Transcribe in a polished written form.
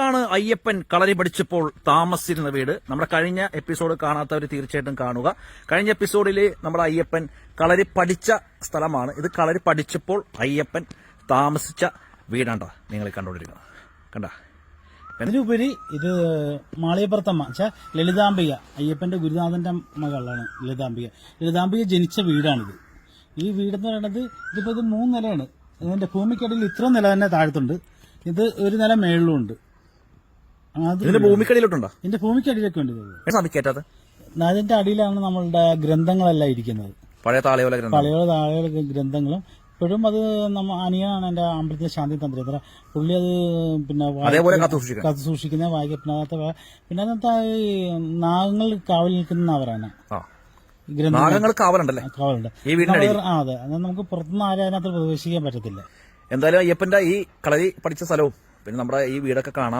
ഇതാണ് അയ്യപ്പൻ കളരി പഠിച്ചപ്പോൾ താമസിച്ചിരുന്ന വീട്. നമ്മുടെ കഴിഞ്ഞ എപ്പിസോഡ് കാണാത്തവർ തീർച്ചയായിട്ടും കാണുക. കഴിഞ്ഞ എപ്പിസോഡിൽ നമ്മുടെ അയ്യപ്പൻ കളരി പഠിച്ച സ്ഥലമാണ് ഇത്. കളരി പഠിച്ചപ്പോൾ അയ്യപ്പൻ താമസിച്ച വീടാണ്ടോ നിങ്ങൾ കണ്ടുകൊണ്ടിരിക്കുന്നത്. കണ്ട, അതിലുപരി ഇത് മാളിയപ്പുറത്തമ്മ ലളിതാംബിക, അയ്യപ്പന്റെ ഗുരുനാഥന്റെ മകളാണ് ലളിതാംബിക. ലളിതാംബിക ജനിച്ച വീടാണിത്. ഈ വീടെന്ന് പറയുന്നത് ഇതിപ്പോ ഇത് 3 നിലയാണ്. ഇതിന്റെ ഭൂമിക്കടിയിൽ ഇത്ര നില തന്നെ താഴത്തുണ്ട്. ഇത് ഒരു നില മേളിലും ഉണ്ട്. ഭൂമിക്കടിയിലോട്ടുണ്ടോ? ഇതിന്റെ ഭൂമിക്കടിയിലൊക്കെ ഉണ്ട്. അതിന്റെ അടിയിലാണ് നമ്മളുടെ ഗ്രന്ഥങ്ങളെല്ലാം ഇരിക്കുന്നത്. പഴയ താളയോല ഗ്രന്ഥങ്ങളും ഇപ്പോഴും അത് അനിയനാണ് എന്റെ അമ്പലത്തിലെ ശാന്തി തന്ത്രി. പുള്ളി അത് പിന്നെ കാത്തു സൂക്ഷിക്കുന്ന വായിക്കപ്പിനകത്ത്. പിന്നെ അതിനകത്ത് ഈ നാഗങ്ങൾ കാവൽ നിൽക്കുന്നവരാണ്. കാവലുണ്ട്. അതെ, നമുക്ക് പുറത്തുനിന്ന് ആരും അതിനകത്ത് പ്രവേശിക്കാൻ പറ്റത്തില്ല. എന്തായാലും അയ്യപ്പന്റെ ഈ കളരി പഠിച്ച സ്ഥലവും പിന്നെ നമ്മുടെ ഈ വീടൊക്കെ കാണാം.